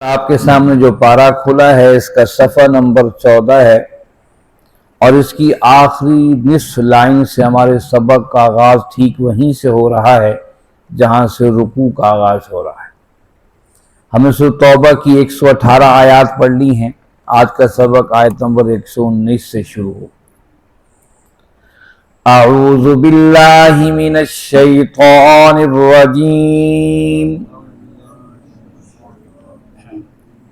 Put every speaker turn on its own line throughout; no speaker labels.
آپ کے سامنے جو پارہ کھلا ہے اس کا صفحہ نمبر 14 ہے اور اس کی آخری نصف لائن سے ہمارے سبق کا آغاز ٹھیک وہیں سے ہو رہا ہے جہاں سے رکوع کا آغاز ہو رہا ہے۔ ہم نے سورۃ توبہ کی 118 آیات پڑھ لی ہیں۔ آج کا سبق آیت نمبر 119 سے شروع ہو۔ اعوذ باللہ من الشیطان الرجیم،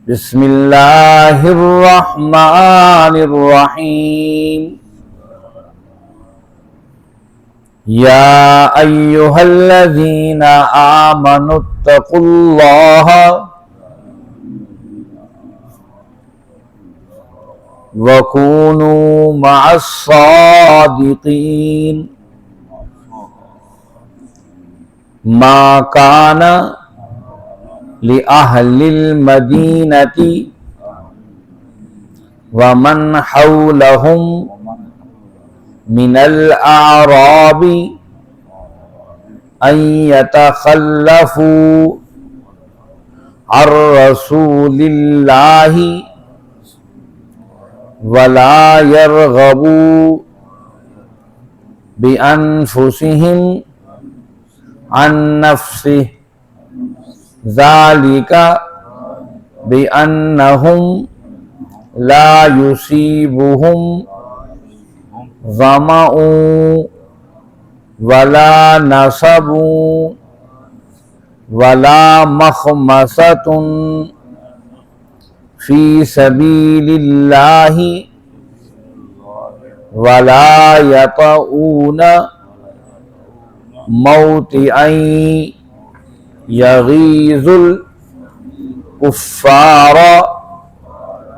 بسم اللہ الرحمن الرحیم۔ یا ایہا الذین آمنوا اتقوا اللہ وکونوا مع الصادقین۔ ما کان لأہل المدینۃ ومن حولہم من الأعراب ان يتخلفوا عن رسول اللہ ولا يرغبوا بأنفسهم عن نفسه ذلك بأنهم لا يصيبهم ظمأ ولا نصب ولا مخمصة في سبيل الله ولا يطؤون موطئا یغیظ الکفار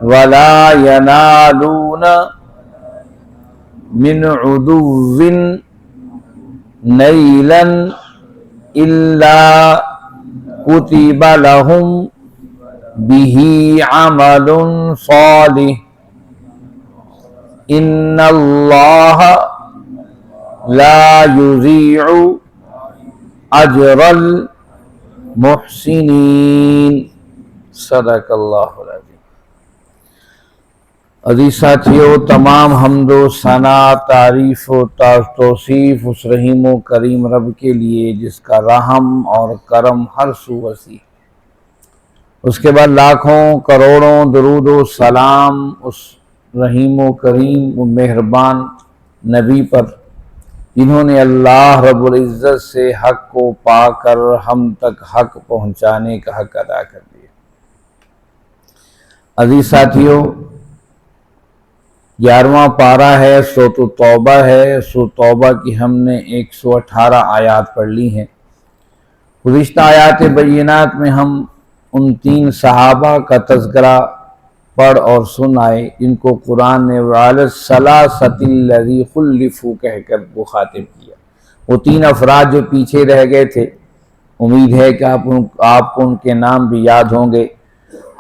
ولا ینالون من عدو نیلا الا کتب لهم به عمل صالح ان اللہ لا یضیع اجر محسنین۔ صدق اللہ العظیم۔ عزیز ساتھیو، تمام حمد و ثنا، تعریف و توصیف اس رحیم و کریم رب کے لیے جس کا رحم اور کرم ہر سو وسیع۔ اس کے بعد لاکھوں کروڑوں درود و سلام اس رحیم و کریم و مہربان نبی پر جنہوں نے اللہ رب العزت سے حق کو پا کر ہم تک حق پہنچانے کا حق ادا کر دیا۔ عزیز ساتھیو، 11واں پارہ ہے، سورۃ توبہ ہے۔ سورۃ توبہ کی ہم نے 118 آیات پڑھ لی ہیں۔ گزشتہ آیات بینات میں ہم ان 3 صحابہ کا تذکرہ پڑھ اور سن آئے جن کو قرآن نے وعلی الثلاثۃ الذین خلفوا کہہ کر مخاطب کیا۔ وہ 3 افراد جو پیچھے رہ گئے تھے، امید ہے کہ آپ کو ان کے نام بھی یاد ہوں گے۔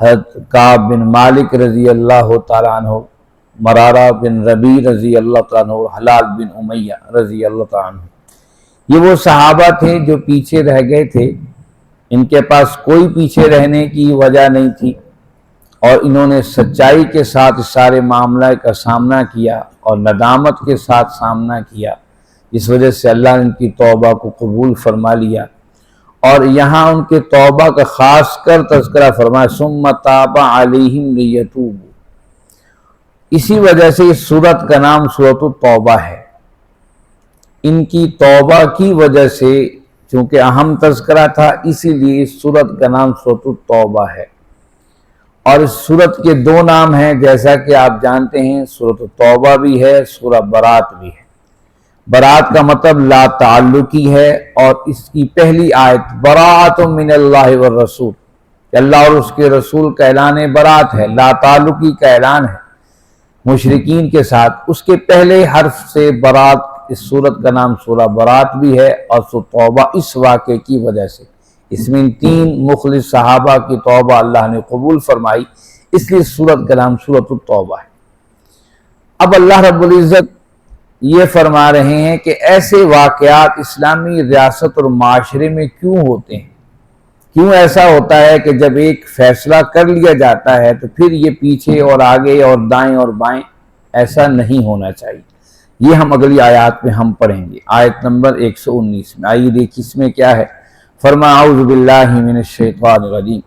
حضرت کعب بن مالک رضی اللہ تعالیٰ عنہ، مرارہ بن ربیع رضی اللہ تعالیٰ عنہ، حلال بن امیہ رضی اللہ تعالیٰ عنہ۔ یہ وہ صحابہ تھے جو پیچھے رہ گئے تھے، ان کے پاس کوئی پیچھے رہنے کی وجہ نہیں تھی اور انہوں نے سچائی کے ساتھ اس سارے معاملہ کا سامنا کیا اور ندامت کے ساتھ سامنا کیا، جس وجہ سے اللہ نے ان کی توبہ کو قبول فرما لیا۔ اور یہاں ان کے توبہ کا خاص کر تذکرہ فرمایا ثم تاب علیہم لیتوبوا۔ اسی وجہ سے اس سورت کا نام سورۃ التوبہ ہے۔ ان کی توبہ کی وجہ سے چونکہ اہم تذکرہ تھا، اسی لیے اس سورت کا نام سورۃ التوبہ ہے۔ اور اس سورت کے 2 نام ہیں جیسا کہ آپ جانتے ہیں، سورۃ توبہ بھی ہے، سورہ برات بھی ہے۔ برات کا مطلب لا تعلقی ہے اور اس کی پہلی آیت براۃ من اللہ والرسول، کہ اللہ اور اس کے رسول کا اعلان برات ہے، لا تعلقی کا اعلان ہے مشرکین کے ساتھ۔ اس کے پہلے حرف سے برات، اس سورت کا نام سورہ برات بھی ہے اور سورۃ توبہ اس واقعے کی وجہ سے اس میں 3 مخلص صحابہ کی توبہ اللہ نے قبول فرمائی، اس لیے سورت کا نام سورۃ التوبہ ہے۔ اب اللہ رب العزت یہ فرما رہے ہیں کہ ایسے واقعات اسلامی ریاست اور معاشرے میں کیوں ہوتے ہیں؟ کیوں ایسا ہوتا ہے کہ جب ایک فیصلہ کر لیا جاتا ہے تو پھر یہ پیچھے اور آگے اور دائیں اور بائیں ایسا نہیں ہونا چاہیے۔ یہ ہم اگلی آیات میں ہم پڑھیں گے، آیت نمبر 119 میں۔ آئیے دیکھیں اس میں کیا ہے۔ فرمایا اعوذ باللہ من الشیطان الرجیم،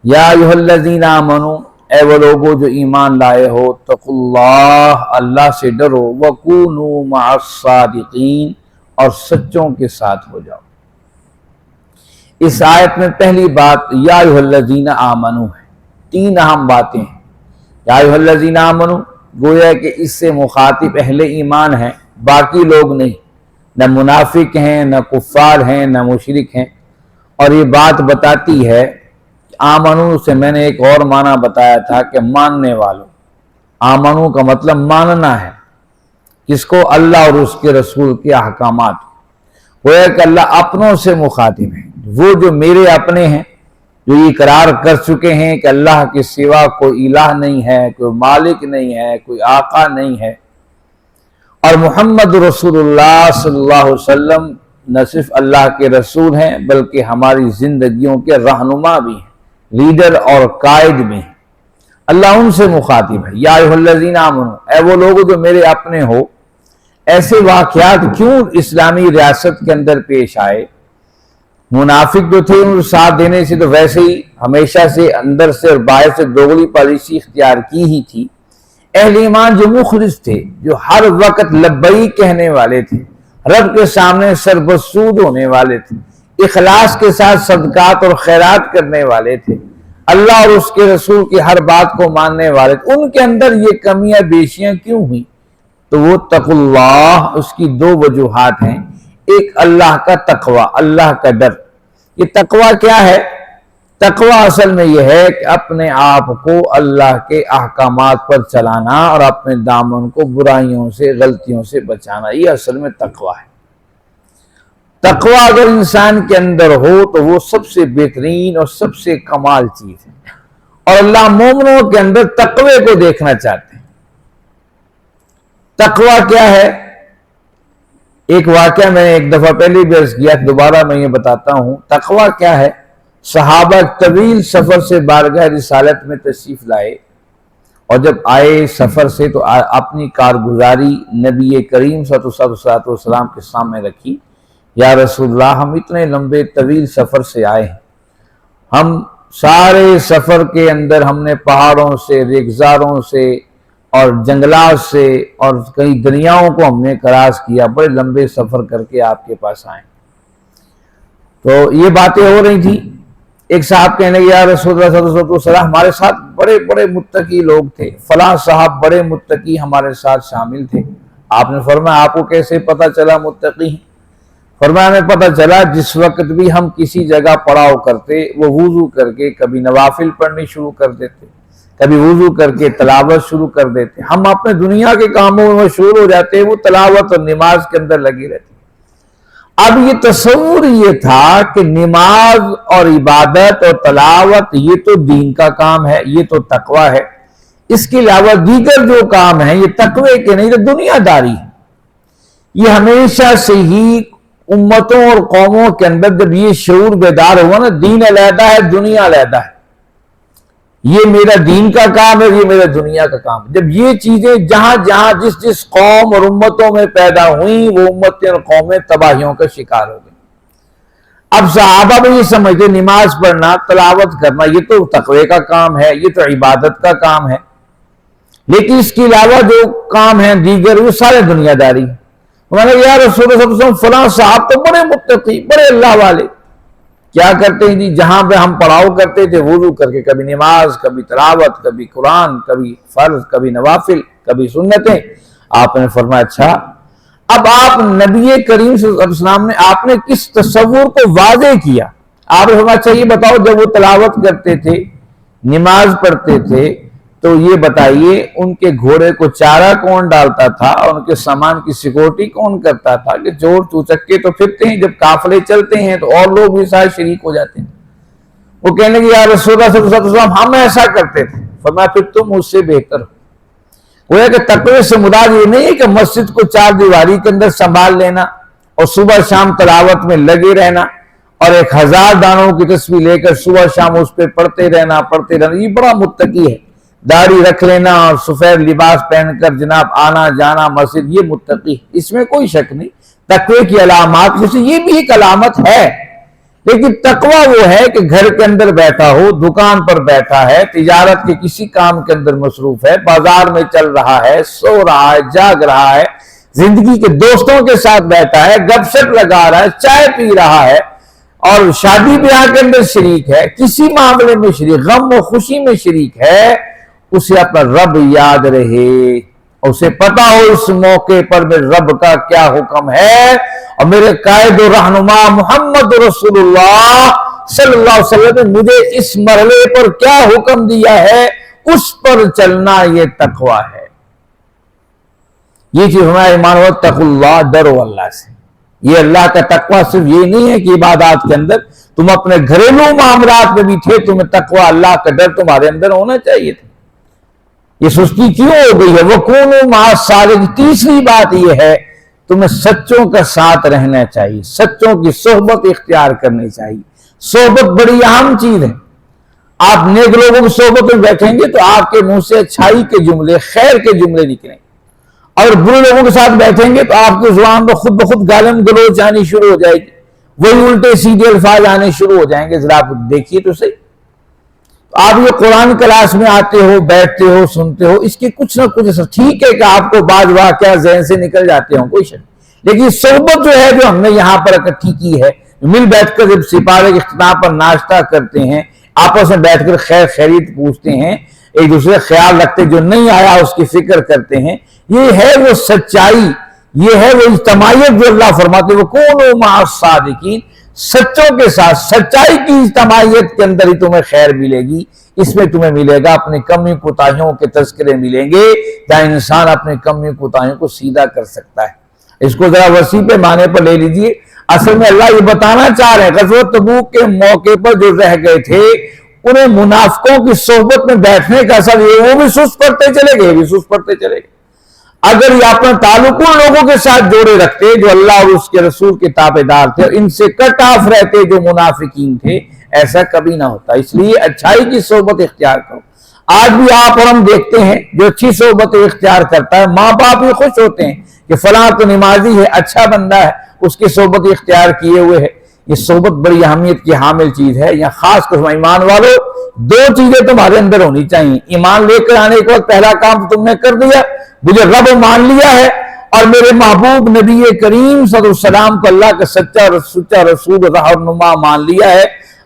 یا ایھا الذین آمنوا، اے وہ لوگو جو ایمان لائے ہو، اتقوا اللہ، اللہ سے ڈرو، وکونوا مع الصادقین، اور سچوں کے ساتھ ہو جاؤ۔ اس آیت میں پہلی بات یا ایھا الذین آمنوا ہے، تین اہم باتیں ہیں۔ یا ایھا الذین آمنوا گویا کہ اس سے مخاطب اہل ایمان ہیں، باقی لوگ نہیں، نہ منافق ہیں، نہ کفار ہیں، نہ مشرک ہیں۔ اور یہ بات بتاتی ہے، آمنو سے میں نے ایک اور معنی بتایا تھا کہ ماننے والوں، آمنو کا مطلب ماننا ہے، جس کو اللہ اور اس کے رسول کے احکامات، گویا کہ اللہ اپنوں سے مخاطب ہے، وہ جو میرے اپنے ہیں، جو یہ اقرار کر چکے ہیں کہ اللہ کے سوا کوئی الہ نہیں ہے، کوئی مالک نہیں ہے، کوئی آقا نہیں ہے، اور محمد رسول اللہ صلی اللہ علیہ وسلم نہ صرف اللہ کے رسول ہیں بلکہ ہماری زندگیوں کے رہنما بھی ہیں، لیڈر اور قائد بھی ہیں۔ اللہ ان سے مخاطب ہے، یا ایھا الذین آمنوا، اے وہ لوگ جو میرے اپنے ہو۔ ایسے واقعات کیوں اسلامی ریاست کے اندر پیش آئے؟ منافق جو تھے ان کو ساتھ دینے سے تو ویسے ہی ہمیشہ سے اندر سے اور باہر سے دوغلی پالیسی اختیار کی ہی تھی۔ اہل ایمان جو مخلص تھے، جو ہر وقت لبیک کہنے والے تھے، رب کے سامنے سربسود ہونے والے تھے، اخلاص کے ساتھ صدقات اور خیرات کرنے والے تھے، اللہ اور اس کے رسول کی ہر بات کو ماننے والے تھے، ان کے اندر یہ کمیاں بیشیاں کیوں ہوئیں؟ تو وہ تقوا اللہ، اس کی دو وجوہات ہیں۔ ایک اللہ کا تقوی، اللہ کا ڈر۔ یہ تقوی کیا ہے؟ تقوی اصل میں یہ ہے کہ اپنے آپ کو اللہ کے احکامات پر چلانا اور اپنے دامن کو برائیوں سے، غلطیوں سے بچانا، یہ اصل میں تقوی ہے۔ تقوی اگر انسان کے اندر ہو تو وہ سب سے بہترین اور سب سے کمال چیز ہے، اور اللہ مومنوں کے اندر تقوی کو دیکھنا چاہتے ہیں۔ تقوی کیا ہے؟ ایک واقعہ میں نے ایک دفعہ پہلے بھی عرض کیا، دوبارہ میں یہ بتاتا ہوں۔ تقوی کیا ہے؟ صحابہ طویل سفر سے بارگاہ رسالت میں تشریف لائے، اور جب آئے سفر سے تو اپنی کارگزاری نبی کریم صلی اللہ علیہ وسلم کے سامنے رکھی۔ یا رسول اللہ، ہم اتنے لمبے طویل سفر سے آئے ہیں، ہم سارے سفر کے اندر ہم نے پہاڑوں سے، ریگزاروں سے اور جنگلات سے اور کئی دریاؤں کو ہم نے کراس کیا، بڑے لمبے سفر کر کے آپ کے پاس آئے۔ تو یہ باتیں ہو رہی تھی۔ ایک صاحب کہنے لگے، یا رسول اللہ صلی اللہ علیہ وسلم، ہمارے ساتھ بڑے بڑے متقی لوگ تھے، فلاں صاحب بڑے متقی ہمارے ساتھ شامل تھے۔ آپ نے فرمایا، آپ کو کیسے پتہ چلا متقی ہیں؟ فرمایا، ہمیں پتہ چلا جس وقت بھی ہم کسی جگہ پڑاؤ کرتے، وہ وضو کر کے کبھی نوافل پڑھنی شروع کر دیتے، کبھی وضو کر کے تلاوت شروع کر دیتے۔ ہم اپنے دنیا کے کاموں میں مشغول ہو جاتے، وہ تلاوت اور نماز کے اندر لگی رہتی۔ اب یہ تصور یہ تھا کہ نماز اور عبادت اور تلاوت یہ تو دین کا کام ہے، یہ تو تقوی ہے، اس کے علاوہ دیگر جو کام ہیں یہ تقوی کے نہیں، تو دنیا داری ہے۔ یہ ہمیشہ سے ہی امتوں اور قوموں کے اندر جب یہ شعور بیدار ہوا نا، دین علیحدہ ہے، دنیا علیحدہ ہے، یہ میرا دین کا کام ہے، یہ میرا دنیا کا کام ہے۔ جب یہ چیزیں جہاں جہاں جس جس قوم اور امتوں میں پیدا ہوئیں، وہ امتیں اور قومیں تباہیوں کا شکار ہو گئیں۔ اب صحابہ بھی یہ سمجھتے نماز پڑھنا، تلاوت کرنا یہ تو تقوی کا کام ہے، یہ تو عبادت کا کام ہے، لیکن اس کے علاوہ جو کام ہیں دیگر وہ سارے دنیا داری ہیں۔ انہوں نے یا رسول اللہ صلی اللہ علیہ وسلم، فلاں صاحب تو بڑے متقی، بڑے اللہ والے، کیا کرتے ہیں جی؟ جہاں پہ ہم پڑاؤ کرتے تھے وضو کر کے کبھی نماز، کبھی تلاوت، کبھی قرآن، کبھی فرض، کبھی نوافل، کبھی سنتیں۔ آپ نے فرمایا اچھا، اب آپ نبی کریم صلی اللہ علیہ وسلم نے آپ نے کس تصور کو واضح کیا؟ آپ نے فرمایا اچھا یہ بتاؤ، جب وہ تلاوت کرتے تھے، نماز پڑھتے تھے، تو یہ بتائیے ان کے گھوڑے کو چارہ کون ڈالتا تھا اور ان کے سامان کی سیکورٹی کون کرتا تھا؟ کہ چور چوچکے تو پھرتے ہیں، جب قافلے چلتے ہیں تو اور لوگ بھی سارے شریک ہو جاتے ہیں۔ وہ کہنے لگے یا رسول اللہ صلی اللہ علیہ وسلم، ہم ایسا کرتے تھے۔ فرمایا پھر تم مجھ سے بہتر ہو۔ وہ ہے کہ تقوی سے مراد یہ نہیں ہے کہ مسجد کو چار دیواری کے اندر سنبھال لینا اور صبح شام تلاوت میں لگے رہنا اور 1000 دانوں کی تسبیح لے کر صبح شام اس پہ پڑھتے رہنا یہ بڑا متقی ہے. داڑھی رکھ لینا اور سفید لباس پہن کر جناب آنا جانا مسجد، یہ متقی، اس میں کوئی شک نہیں. تقوی کی علامات میں سے یہ بھی ایک علامت ہے. لیکن تقوی وہ ہے کہ گھر کے اندر بیٹھا ہو، دکان پر بیٹھا ہے، تجارت کے کسی کام کے اندر مصروف ہے، بازار میں چل رہا ہے، سو رہا ہے، جاگ رہا ہے، زندگی کے دوستوں کے ساتھ بیٹھا ہے، گپ شپ لگا رہا ہے، چائے پی رہا ہے، اور شادی بیاہ کے اندر شریک ہے، کسی معاملے میں شریک، غم و خوشی میں شریک ہے، اسے اپنا رب یاد رہے، اسے پتا ہو اس موقع پر میرے رب کا کیا حکم ہے، اور میرے قائد و رہنما محمد رسول اللہ صلی اللہ علیہ وسلم نے مجھے اس مرحلے پر کیا حکم دیا ہے، اس پر چلنا یہ تقوی ہے. یہ چیز ہمارا ایمان ہو، تقوا اللہ، ڈرو اللہ سے. یہ اللہ کا تقوی صرف یہ نہیں ہے کہ عبادات کے اندر تم اپنے گھریلو معاملات میں بھی تھے، تمہیں تقوی اللہ کا ڈر تمہارے اندر ہونا چاہیے تھا. یہ سستی کیوں ہو گئی ہے؟ وَكُونُوا مَعَ الصَّادِقِينَ. تیسری بات یہ ہے تمہیں سچوں کا ساتھ رہنا چاہیے، سچوں کی صحبت اختیار کرنی چاہیے. صحبت بڑی اہم چیز ہے. آپ نیک لوگوں کی صحبت میں بیٹھیں گے تو آپ کے منہ سے اچھائی کے جملے، خیر کے جملے نکلیں گے. اور برے لوگوں کے ساتھ بیٹھیں گے تو آپ کی زبان پر خود بخود گالم گلوچ آنی شروع ہو جائے گی، وہی الٹے سیدھے الفاظ آنے شروع ہو جائیں گے. ذرا آپ دیکھیے تو صحیح. آپ یہ قرآن کلاس میں آتے ہو، بیٹھتے ہو، سنتے ہو، اس کے کچھ نہ کچھ اثر. ٹھیک ہے کہ آپ کو بعض واقعہ ذہن سے نکل جاتے ہوں، کوئی شک، لیکن صحبت جو ہے جو ہم نے یہاں پر اکٹھی کی ہے، مل بیٹھ کر جب سپارے کے اختتام پر ناشتہ کرتے ہیں، آپس میں بیٹھ کر خیر خیریت پوچھتے ہیں، ایک دوسرے خیال رکھتے، جو نہیں آیا اس کی فکر کرتے ہیں، یہ ہے وہ سچائی، یہ ہے وہ اجتماعیت جو اللہ فرماتے ہیں وَكُونُوا مَعَ الصَّادِقِينَ. سچوں کے ساتھ، سچائی کی اجتماعیت کے اندر ہی تمہیں خیر ملے گی. اس میں تمہیں ملے گا اپنی کمی کوتاہیوں کے تذکرے ملیں گے، جہاں انسان اپنی کمی کوتاہیوں کو سیدھا کر سکتا ہے. اس کو ذرا وسیع پیمانے پر لے لیجئے. اصل میں اللہ یہ بتانا چاہ رہے ہیں غزوہ تبوک کے موقع پر جو رہ گئے تھے، انہیں منافقوں کی صحبت میں بیٹھنے کا اثر یہ، وہ بھی سست پڑتے چلے گئے، بھی سست پڑتے چلے گئے. اگر یہ اپنا تعلق ان لوگوں کے ساتھ جوڑے رکھتے جو اللہ اور اس کے رسول کے تابعدار تھے، اور ان سے کٹ آف رہتے جو منافقین تھے، ایسا کبھی نہ ہوتا. اس لیے اچھائی کی صحبت اختیار کرو. آج بھی آپ اور ہم دیکھتے ہیں جو اچھی صحبت اختیار کرتا ہے، ماں باپ بھی خوش ہوتے ہیں کہ فلاں تو نمازی ہے، اچھا بندہ ہے، اس کی صحبت اختیار کیے ہوئے ہے. یہ صحبت بڑی اہمیت کی حامل چیز ہے. یہاں خاص قسم ایمان والو، دو چیزیں تمہارے اندر ہونی چاہیے. ایمان لے کر آنے کے وقت پہلا کام تو تم نے کر دیا، مجھے رب مان لیا ہے اور میرے محبوب نبی کریم صلی اللہ علیہ وسلم کو اللہ کا سچا رسول رہنما مان لیا ہے.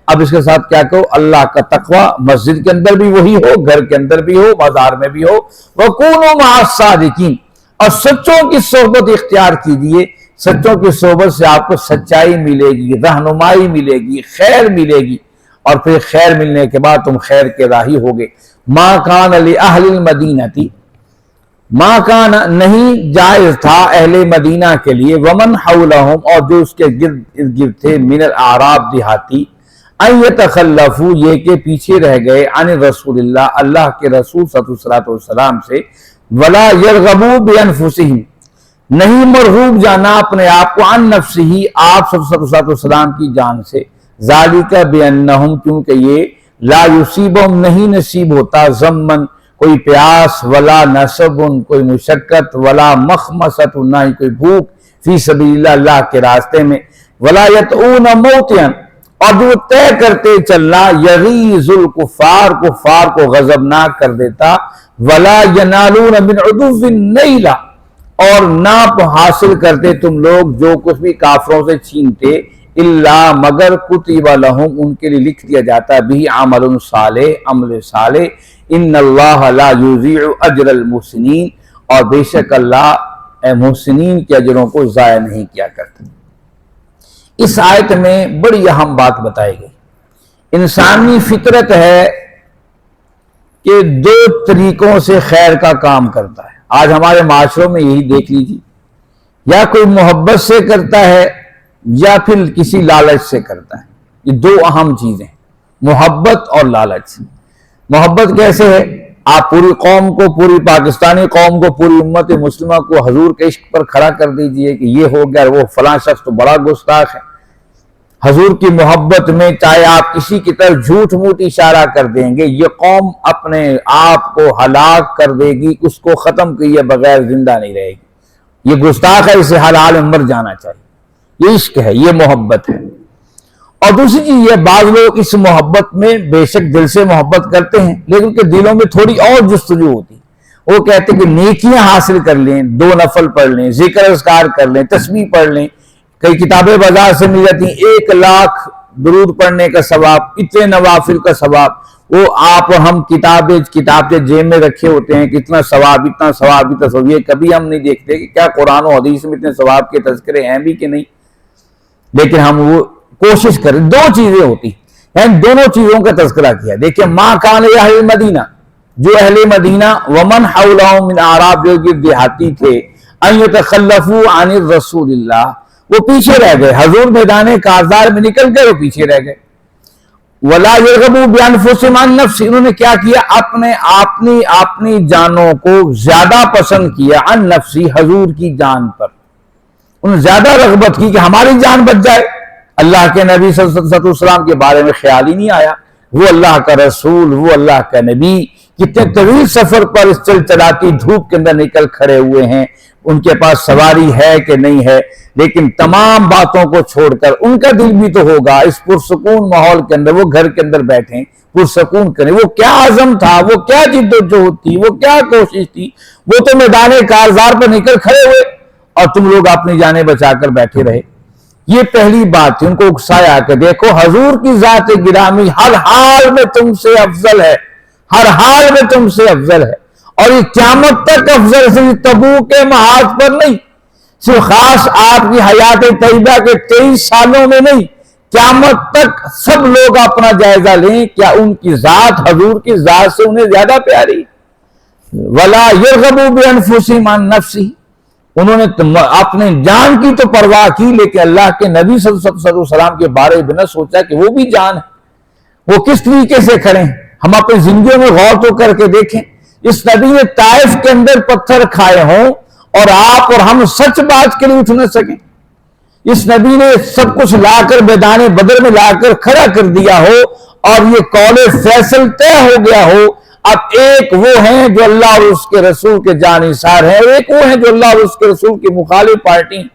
اب اس کے ساتھ کیا کرو؟ اللہ کا تقوی مسجد کے اندر بھی وہی ہو، گھر کے اندر بھی ہو، بازار میں بھی ہو. وَكُونُوا مَعَ الصَّادِقِينَ. اور سچوں کی صحبت اختیار کیجئے. سچوں کی صحبت سے آپ کو سچائی ملے گی، رہنمائی ملے گی، خیر ملے گی، اور پھر خیر ملنے کے بعد تم خیر کے راہی ہوگے. مَا كَانَ لِأَهْلِ الْمَدِينَةِ. مَا كَانَ نہیں جائز تھا اہل مدینہ کے لیے، وَمَنْ حَوْلَهُمْ اور جو اس کے گرد تھے، مِنَ الْأَعْرَابِ دیہاتی، ان یتخلفوا یہ کہ پیچھے رہ گئے، عن رسول اللہ اللہ کے رسول صلی اللہ علیہ وسلم سے، ولا یرغبوا بانفسہم نہیں مرغوب جانا اپنے آپ کو، عن نفسہ آپ صلی اللہ علیہ وسلم کی جان سے، ذالک بانہم کیونکہ یہ، لا یصیبہم نہیں نصیب ہوتا، ضمن کوئی پیاس، ولا نصب کوئی مشقت، ولا مخمصۃ نہ ہی کوئی بھوک، فی سبیل اللہ اللہ کے راستے میں، ولا یطؤون موطئا اور جو طے کرتے چلنا، یغیظ الکفار کفار کو غضبناک کر دیتا، ولا ینالون من عدو نیلا اور نہ حاصل کرتے تم لوگ جو کچھ بھی کافروں سے چھینتے، الا مگر کتب لہم ان کے لیے لکھ دیا جاتا بھی عمل صالح عمل صالح، ان اللہ لا یضیع اجر المحسنین اور بے شک اللہ محسنین کے اجروں کو ضائع نہیں کیا کرتا. اس آیت میں بڑی اہم بات بتائی گئی. انسانی فطرت ہے کہ دو طریقوں سے خیر کا کام کرتا ہے. آج ہمارے معاشروں میں یہی دیکھ لیجیے، یا کوئی محبت سے کرتا ہے یا پھر کسی لالچ سے کرتا ہے. یہ دو اہم چیزیں، محبت اور لالچ. محبت کیسے ہے؟ آپ پوری قوم کو، پوری پاکستانی قوم کو، پوری امت مسلمہ کو حضور کے عشق پر کھڑا کر دیجئے کہ یہ ہو گیا، وہ فلاں شخص تو بڑا گستاخ ہے. حضور کی محبت میں چاہے آپ کسی کی طرف جھوٹ موٹ اشارہ کر دیں گے، یہ قوم اپنے آپ کو ہلاک کر دے گی، اس کو ختم کیے بغیر زندہ نہیں رہے گی۔ یہ گستاخ ہے، اسے حلال میں مر جانا چاہیے۔ یہ عشق ہے، یہ محبت ہے۔ اور دوسری چیز یہ، بعض لوگ اس محبت میں بے شک دل سے محبت کرتے ہیں، لیکن ان کے دلوں میں تھوڑی اور جستجو ہوتی۔ وہ کہتے ہیں کہ نیکیاں حاصل کر لیں، 2 نفل پڑھ لیں، ذکر اذکار کر لیں، تسبیح پڑھ لیں، کئی کتابیں بازار سے مل جاتی ہیں، 1 لاکھ درود پڑھنے کا ثواب، اتنے نوافل کا ثواب، وہ آپ اور ہم کتاب سے جیب میں رکھے ہوتے ہیں، کتنا ثواب، اتنا ثواب، اتنا ثواب۔ یہ کبھی ہم نہیں دیکھتے کہ کیا قرآن و حدیث میں اتنے ثواب کے تذکرے ہیں بھی کہ نہیں، لیکن ہم وہ کوشش کریں۔ 2 چیزیں ہوتی ہیں، دونوں چیزوں کا تذکرہ کیا۔ دیکھیں، ما کان اہل مدینہ، جو اہل مدینہ، ومن حولہم من اعراب، جو دیہاتی تھے، ان یتخلفوا عن الرسول اللہ، وہ پیچھے رہ گئے، حضور میدان کارزار میں نکل گئے، وہ پیچھے رہ گئے۔ ولا یرغبوا بانفسہم عن نفس، انہوں نے کیا کیا؟ اپنی جانوں کو زیادہ پسند کیا، عن نفسی، حضور کی جان پر انہوں نے زیادہ رغبت کی کہ ہماری جان بچ جائے۔ اللہ کے نبی صلی اللہ علیہ وسلم کے بارے میں خیال ہی نہیں آیا، وہ اللہ کا رسول، وہ اللہ کا نبی، کتنے طویل سفر پر اس چلچلاتی دھوپ کے اندر نکل کھڑے ہوئے ہیں، ان کے پاس سواری ہے کہ نہیں ہے، لیکن تمام باتوں کو چھوڑ کر ان کا دل بھی تو ہوگا اس پرسکون ماحول کے اندر، وہ گھر کے اندر بیٹھیں پرسکون کریں۔ وہ کیا عزم تھا، وہ کیا جد و جہد تھی، وہ کیا کوشش تھی، وہ تو میدان کارزار پر نکل کھڑے ہوئے اور تم لوگ اپنی جانیں بچا کر بیٹھے رہے۔ یہ پہلی بات تھی، ان کو اکسایا کہ دیکھو حضور کی ذات گرامی ہر حال میں تم سے افضل ہے، ہر حال میں تم سے افضل ہے، اور یہ قیامت تک افضل، صرف تبوک کے محاذ پر نہیں، صرف خاص آپ کی حیات طیبہ کے 23 سالوں میں نہیں، قیامت تک سب لوگ اپنا جائزہ لیں، کیا ان کی ذات حضور کی ذات سے انہیں زیادہ پیاری؟ وَلَا يَرْغَبُوا بِأَنفُسِهِمْ عَن نَفْسِهِ، انہوں نے اپنے جان کی تو پرواہ کی، لیکن اللہ کے نبی صلی اللہ علیہ وسلم کے بارے میں نہ سوچا کہ وہ بھی جان ہے، وہ کس طریقے سے کھڑے ہیں۔ ہم اپنی زندگیوں میں غور تو کر کے دیکھیں، اس نبی نے طائف کے اندر پتھر کھائے ہوں اور آپ اور ہم سچ بات کے لیے اٹھ نہ سکیں، اس نبی نے سب کچھ لا کر میدان بدر میں لا کر کھڑا کر دیا ہو اور یہ قول فیصل طے ہو گیا ہو۔ اب ایک وہ ہیں جو اللہ اور اس کے رسول کے جانثار ہیں، ایک وہ ہیں جو اللہ اور اس کے رسول کی مخالف پارٹی ہیں۔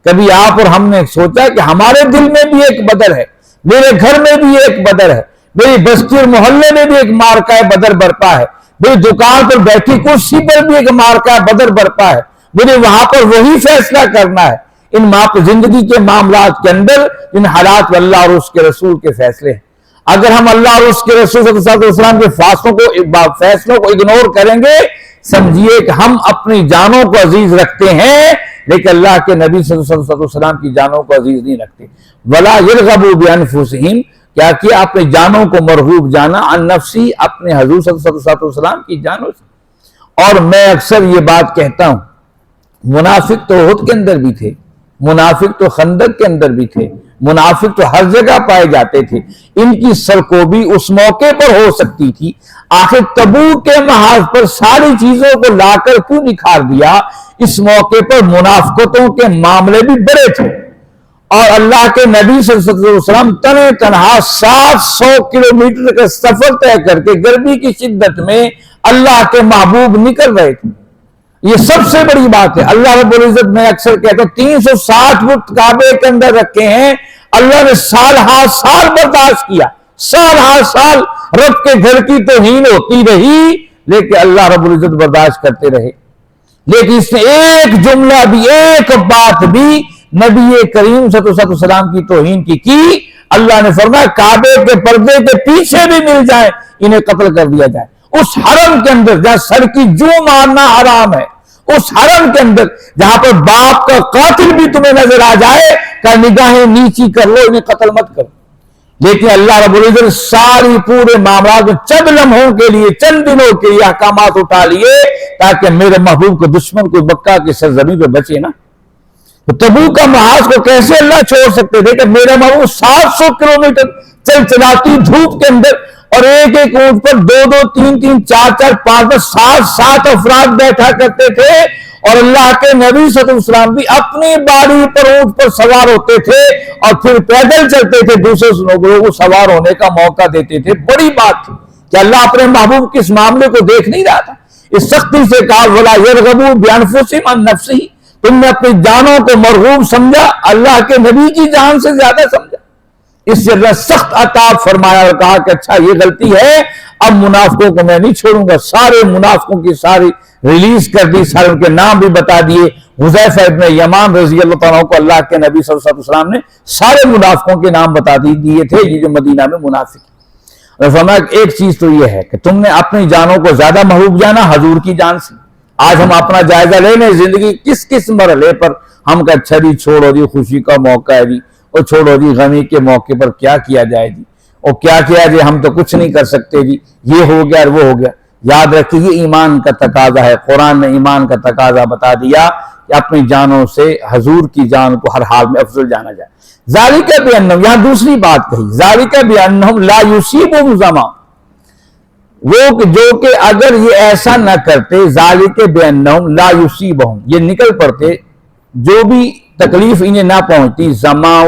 کبھی آپ اور ہم نے سوچا کہ ہمارے دل میں بھی ایک بدر ہے، میرے گھر میں بھی ایک بدر ہے، میری بستی اور محلے میں بھی ایک معرکہ بدر برپا ہے، میری دکان پر بیٹھی کرسی پر بھی ایک معرکہ بدر برپا ہے، مجھے وہاں پر وہی فیصلہ کرنا ہے۔ ان زندگی کے معاملات کے اندر ان حالات میں اللہ اور اس کے رسول کے فیصلے ہیں۔ اگر ہم اللہ اور اس کے رسول صلی اللہ علیہ وسلم کے فیصلوں کو اگنور کریں گے، سمجھیے کہ ہم اپنی جانوں کو عزیز رکھتے ہیں لیکن اللہ کے نبی صلی اللہ علیہ وسلم کی جانوں کو عزیز نہیں رکھتے۔ وَلَا يَرْغَبُوا بِأَنفُسِهِمْ، کیا کیا؟ اپنے جانوں کو مرغوب جانا، عن نفسی، اپنے حضور صلی اللہ علیہ وسلم کی جانوں سے۔ اور میں اکثر یہ بات کہتا ہوں، منافق تو احد کے اندر بھی تھے، منافق تو خندق کے اندر بھی تھے، منافق تو ہر جگہ پائے جاتے تھے، ان کی سرکوبی اس موقع پر ہو سکتی تھی، آخر تبوک کے محاذ پر ساری چیزوں کو لا کر کیوں نکھار دیا؟ اس موقع پر منافقتوں کے معاملے بھی بڑے تھے، اور اللہ کے نبی صلی اللہ علیہ وسلم تنہا 700 کلومیٹر کا سفر طے کر کے گرمی کی شدت میں اللہ کے محبوب نکل رہے تھے۔ یہ سب سے بڑی بات ہے۔ اللہ رب العزت، میں اکثر کہتا ہوں، 360 بت کعبے کے اندر رکھے ہیں، اللہ نے سال ہا سال برداشت کیا، سال ہا سال رب کے گھر کی توہین ہوتی رہی، لیکن اللہ رب العزت برداشت کرتے رہے۔ لیکن اس نے ایک جملہ بھی، ایک بات بھی نبی کریم صلی اللہ علیہ وسلم کی توہین کی اللہ نے فرمایا کعبے کے پردے کے پیچھے بھی مل جائیں، انہیں قتل کر دیا جائے۔ اس حرم کے اندر جہاں سر کی جو مارنا حرام ہے، اس حرم کے اندر جہاں پر باپ کا قاتل بھی تمہیں نظر آ جائے کہ نگاہیں نیچی کر لو، انہیں قتل مت کرو۔ لیکن اللہ رب العزت ساری پورے معاملات میں چند لمحوں کے لیے، چند دنوں کے لیے احکامات اٹھا لیے تاکہ میرے محبوب کو دشمن کو مکہ کی سرزمین پہ بچے نا۔ تو تبوک کا محاذ کو کیسے اللہ چھوڑ سکتے تھے کہ میرا محبوب 700 کلومیٹر چلاتی دھوپ کے اندر، اور ایک ایک اونٹ پر 2 2 3 3 4 4 5 5 7 7 افراد بیٹھا کرتے تھے، اور اللہ کے نبی صلی اللہ علیہ وسلم بھی اپنی باری پر اونٹ پر سوار ہوتے تھے اور پھر پیدل چلتے تھے، دوسرے لوگوں کو سوار ہونے کا موقع دیتے تھے۔ بڑی بات تھی کہ اللہ اپنے محبوب کے اس معاملے کو دیکھ نہیں رہا تھا، اس سختی سے کہا وَلَا يَرْغَبُوا بِأَنفُسِهِمْ عَن نَفْسِهِ، تم نے اپنی جانوں کو مرغوب سمجھا، اللہ کے نبی کی جان سے زیادہ سمجھا۔ اس سے اللہ سخت عتاب فرمایا اور کہا کہ اچھا یہ غلطی ہے، اب منافقوں کو میں نہیں چھوڑوں گا۔ سارے منافقوں کی ساری ریلیز کر دی، سارے ان کے نام بھی بتا دیے۔ حذیفہ ابن یمان رضی اللہ عنہ کو اللہ کے نبی صلی اللہ علیہ وسلم نے سارے منافقوں کے نام بتا دیے تھے، یہ جو مدینہ میں منافق ہیں۔ اور فرمایا کہ ایک چیز تو یہ ہے کہ تم نے اپنی جانوں کو زیادہ محبوب جانا حضور کی جان سے۔ آج ہم اپنا جائزہ لے لیں زندگی کس کس مرحلے پر ہم کا اچھا جی چھوڑو جی خوشی کا موقع ہے جی، اور چھوڑو جی غمی کے موقع پر کیا کیا جائے جی، اور کیا کیا جی ہم تو کچھ نہیں کر سکتے جی، یہ ہو گیا اور وہ ہو گیا۔ یاد رکھیے یہ ایمان کا تقاضا ہے، قرآن نے ایمان کا تقاضا بتا دیا کہ اپنی جانوں سے حضور کی جان کو ہر حال میں افضل جانا جائے۔ ذالک بانہم، یہاں دوسری بات کہی، ذالک بانہم لا یصیبہم ظمأ، وہ جو کہ اگر یہ ایسا نہ کرتے، ذالک بانہم لا یصیبہم، یہ نکل پڑتے جو بھی تکلیف انہیں نہ پہنچتی، ظمأ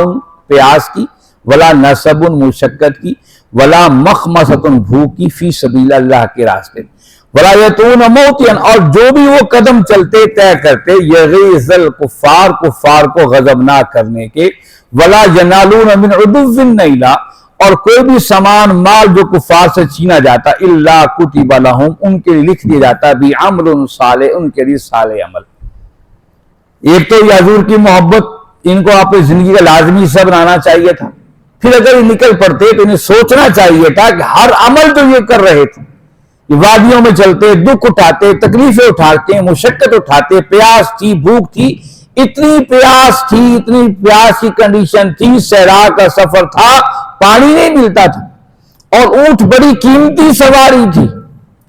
پیاس کی، ولا نصب مشقت کی، ولا مخمصۃ بھوک کی، فی سبیل اللہ کے راستے میں، ولا یتون موتیا، اور جو بھی وہ قدم چلتے طے کرتے، یغیظ الکفار، کفار کو غضب نہ کرنے کے، ولا ینالون من عدو نیلا، اور کوئی بھی سامان مال جو کفار سے چھینا جاتا، الا کتب لہم، ان کے لیے لکھ دیا جاتا، بعمل صالح، ان کے لیے صالح عمل۔ ایک تو یہ حضور کی محبت ان کو اپنی زندگی کا لازمی حصہ بنانا چاہیے تھا، پھر اگر یہ نکل پڑتے تو انہیں سوچنا چاہیے تھا کہ ہر عمل جو یہ کر رہے تھے، یہ وادیوں میں چلتے، دکھ اٹھاتے، تکلیفیں اٹھاتے، مشقت اٹھاتے، پیاس تھی، بھوک تھی، اتنی پیاس کی کنڈیشن تھی، صحرا کا سفر تھا، پانی نہیں ملتا تھا، اور اونٹ بڑی قیمتی سواری تھی،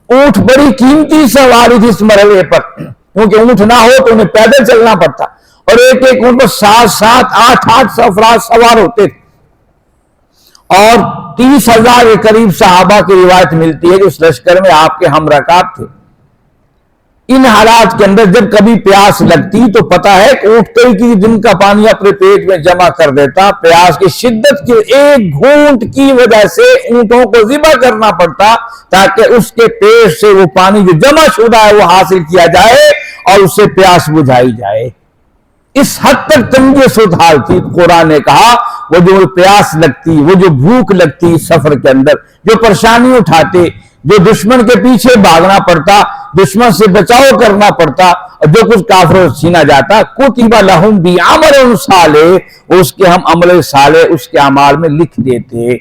اونٹ بڑی قیمتی سواری تھی اس مرحلے پر، کیونکہ اونٹ نہ ہو تو انہیں پیدل چلنا پڑتا، اور ایک ایک اونٹ پر 7 8 افراد سوار ہوتے تھے، اور 30,000 کے قریب صحابہ کی روایت ملتی ہے جو اس لشکر میں آپ کے ہم رکاب تھے۔ ان حالات کے اندر جب کبھی پیاس لگتی تو پتا ہے کہ اونٹ کئی کی دن کا پانی اپنے پیٹ میں جمع کر دیتا، پیاس کی شدت کے ایک گھونٹ کی وجہ سے اونٹوں کو ذبح کرنا پڑتا تاکہ اس کے پیٹ سے وہ پانی جو جمع شدہ ہے وہ حاصل کیا جائے اور اس سے پیاس بجھائی جائے۔ اس حد تک تنگی صورتحال تھی۔ قرآن نے کہا وہ جو پیاس لگتی، وہ جو بھوک لگتی سفر کے اندر، جو پریشانی اٹھاتے، جو دشمن کے پیچھے بھاگنا پڑتا، دشمن سے بچاؤ کرنا پڑتا، اور جو کچھ کافروں سے چھینا جاتا، کتب لہم بعمل صالح، اس کے ہم عمل صالح اس کے اعمال میں لکھ دیتے،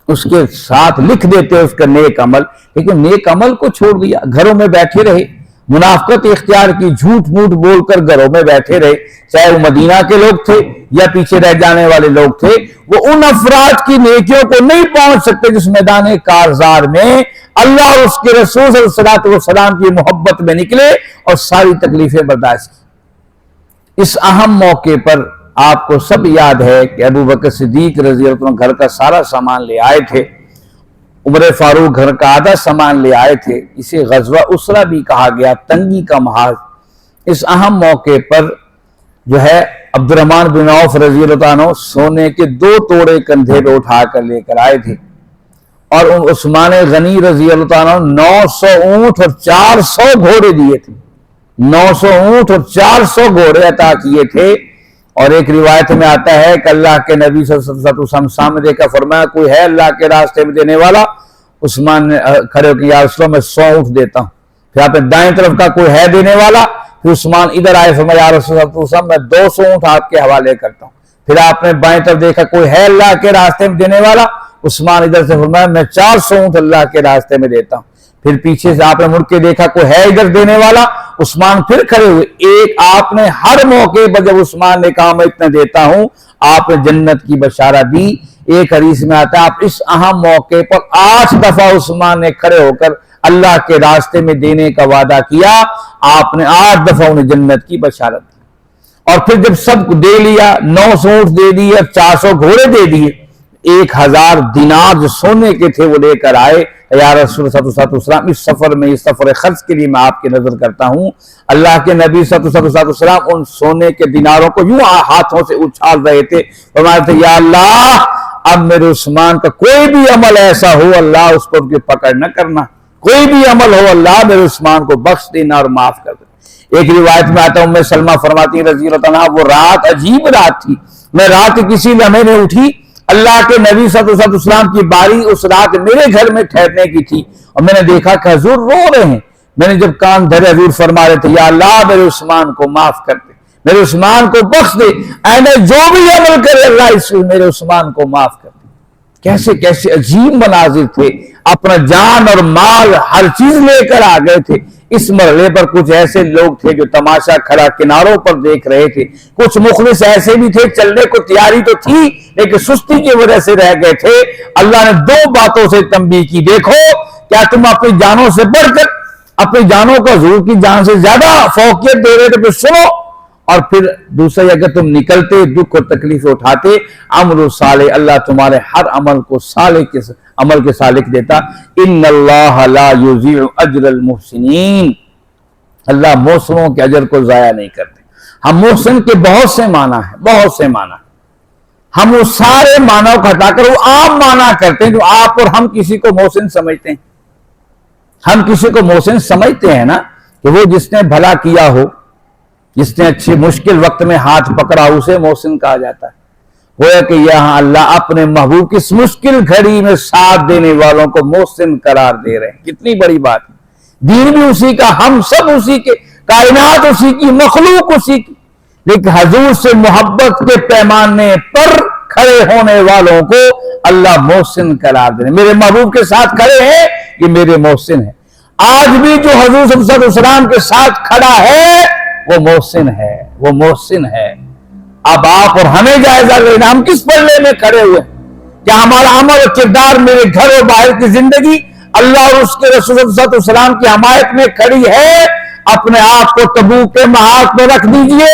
اس کے ساتھ لکھ دیتے اس کا نیک عمل۔ لیکن نیک عمل کو چھوڑ دیا، گھروں میں بیٹھے رہے، منافقت اختیار کی، جھوٹ موٹ بول کر گھروں میں بیٹھے رہے، چاہے وہ مدینہ کے لوگ تھے یا پیچھے رہ جانے والے لوگ تھے، وہ ان افراد کی نیکیوں کو نہیں پہنچ سکتے جس میدان کارزار میں اللہ اور اس کے رسول صلی اللہ علیہ وسلم کی محبت میں نکلے اور ساری تکلیفیں برداشت کی۔ اس اہم موقع پر آپ کو سب یاد ہے کہ ابو بکر صدیق رضی اللہ عنہ گھر کا سارا سامان لے آئے تھے، عمر فاروق گھر کا آدھا سامان لے آئے تھے، اسے غزوہ اسرہ بھی کہا گیا، تنگی کا محاذ۔ اس اہم موقع پر جو ہے عبد الرحمن بن عوف رضی اللہ عنہ سونے کے 2 توڑے کندھے پہ اٹھا کر لے کر آئے تھے، اور عثمان غنی رضی اللہ عنہ 900 اونٹ اور 400 گھوڑے دیے تھے، 900 اونٹ اور 400 گھوڑے عطا کیے تھے۔ اور ایک روایت میں آتا ہے کہ اللہ کے نبی صلی اللہ علیہ وسلم سامنے دیکھا، فرمایا کوئی ہے اللہ کے راستے میں دینے والا؟ عثمان نے کھڑے ہو کہ یا رسول اللہ میں 100 اونٹ دیتا ہوں۔ پھر آپ نے دائیں طرف کا کوئی ہے دینے والا؟ پھر عثمان ادھر آئے، فرمایا یا رسول اللہ میں 200 اونٹ آپ کے حوالے کرتا ہوں۔ پھر آپ نے بائیں طرف دیکھا کوئی ہے اللہ کے راستے میں دینے والا؟ عثمان ادھر سے فرمایا میں 400 اونٹ اللہ کے راستے میں دیتا ہوں۔ پھر پیچھے سے آپ نے مڑ کے دیکھا کوئی ہے ادھر دینے والا؟ عثمان پھر کھڑے ہوئے۔ ایک آپ نے ہر موقع پر جب عثمان نے کہا میں اتنا دیتا ہوں، آپ نے جنت کی بشارت دی۔ ایک حدیث میں آتا ہے آپ اس اہم موقع پر 8 دفعہ عثمان نے کھڑے ہو کر اللہ کے راستے میں دینے کا وعدہ کیا، آپ نے 8 دفعہ انہیں جنت کی بشارت دی۔ اور پھر جب سب کو دے لیا، 900 اونٹ دے دیے، 400 گھوڑے دے دیے، 1000 دینار جو سونے کے تھے وہ لے کر آئے، یا رسول صلی اللہ علیہ وسلم اس سفر میں، اس سفر خرچ کے لیے میں آپ کی نظر کرتا ہوں۔ اللہ کے نبی صلی اللہ علیہ وسلم ان سونے کے دیناروں کو یوں ہاتھوں سے اچھال رہے تھے، فرماتے تھے یا اللہ اب میرے عثمان کا کوئی بھی عمل ایسا ہو اللہ اس پر کی پکڑ نہ کرنا، کوئی بھی عمل ہو اللہ میرے عثمان کو بخش دینا اور معاف کر دینا۔ ایک روایت میں آتا ہوں ام سلمہ فرماتی ہیں رضی اللہ عنہا، وہ رات عجیب رات تھی، میں رات کے کسی لمحے میں اٹھی، اللہ کے نبی صلی اللہ علیہ وسلم کی باری اس رات میرے گھر میں ٹھہرنے کی تھی، اور میں نے دیکھا کہ حضور رو رہے ہیں۔ میں نے جب کان دھرے حضور فرما رہے تھے یا اللہ میرے عثمان کو معاف کر دے، میرے عثمان کو بخش دے، اے نے جو بھی عمل کرے اللہ اس میرے عثمان کو معاف کر دے۔ کیسے کیسے عجیب مناظر تھے، اپنا جان اور مال ہر چیز لے کر آ گئے تھے۔ اس مرحلے پر کچھ ایسے لوگ تھے جو تماشا کھڑا کناروں پر دیکھ رہے تھے، کچھ مخلص ایسے بھی تھے چلنے کو تیاری تو تھی لیکن سستی کی وجہ سے رہ گئے تھے۔ اللہ نے 2 باتوں سے تنبیہ کی، دیکھو کیا تم اپنی جانوں سے بڑھ کر اپنی جانوں کو حضور کی جان سے زیادہ فوقیت دے رہے تھے، پھر سنو، اور پھر دوسرا اگر تم نکلتے دکھ اور تکلیف اٹھاتے عمل صالح، اللہ تمہارے ہر عمل کو عمل کے صالح دیتا۔ ان اللہ لا یضیع اجر المحسنین، اللہ محسنوں کے اجر کو ضائع نہیں کرتے۔ ہم محسن کے بہت سے معنی ہیں، بہت سے معنی، ہم اس سارے معنیوں کو ہٹا کر وہ عام معنی کرتے ہیں جو آپ اور ہم کسی کو محسن سمجھتے ہیں۔ ہم کسی کو محسن سمجھتے ہیں نا کہ وہ جس نے بھلا کیا ہو، جس نے اچھی مشکل وقت میں ہاتھ پکڑا اسے محسن کہا جاتا ہے۔ گویا کہ یہاں اللہ اپنے محبوب کی اس مشکل گھڑی میں ساتھ دینے والوں کو محسن قرار دے رہے ہیں، کتنی بڑی بات ہے۔ دین بھی اسی کا، ہم سب اسی کے، کائنات اسی کی، مخلوق اسی کی، لیکن حضور سے محبت کے پیمانے پر کھڑے ہونے والوں کو اللہ محسن قرار دے رہے ہیں۔ میرے محبوب کے ساتھ کھڑے ہیں یہ میرے محسن ہیں۔ آج بھی جو حضور صلی اللہ علیہ وسلم کے ساتھ کھڑا ہے وہ محسن ہے، وہ محسن ہے۔ اب آپ اور ہمیں جائزہ لینا، ہم کس پلے میں کھڑے ہوئے ہیں؟ کیا ہمارا عمل و کردار میرے گھر و باہر کی زندگی اللہ اور اس کے رسول صلی اللہ علیہ وسلم کی حمایت میں کھڑی ہے؟ اپنے آپ کو تبوک کے محاذ پہ رکھ دیجئے،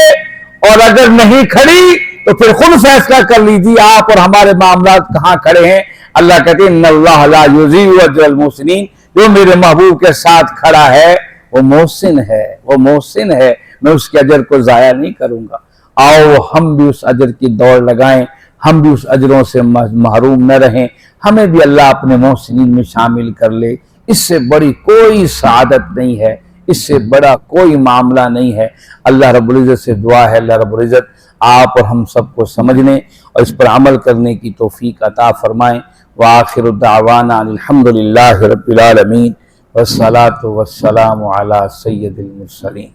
اور اگر نہیں کھڑی تو پھر خود فیصلہ کر لیجیے آپ اور ہمارے معاملات کہاں کھڑے ہیں۔ اللہ کہتے ہیں ان اللہ لا یضیع اجر المحسنین، جو میرے محبوب کے ساتھ کھڑا ہے وہ محسن ہے، وہ محسن ہے، میں اس کے اجر کو ضائع نہیں کروں گا۔ آؤ ہم بھی اس اجر کی دوڑ لگائیں، ہم بھی اس اجروں سے محروم نہ رہیں، ہمیں بھی اللہ اپنے محسنین میں شامل کر لے۔ اس سے بڑی کوئی سعادت نہیں ہے، اس سے بڑا کوئی معاملہ نہیں ہے۔ اللہ رب العزت سے دعا ہے اللہ رب العزت آپ اور ہم سب کو سمجھنے اور اس پر عمل کرنے کی توفیق عطا فرمائیں۔ وآخر دعوانا الحمدللہ رب العالمین والصلاة والسلام علی سید المرسلین۔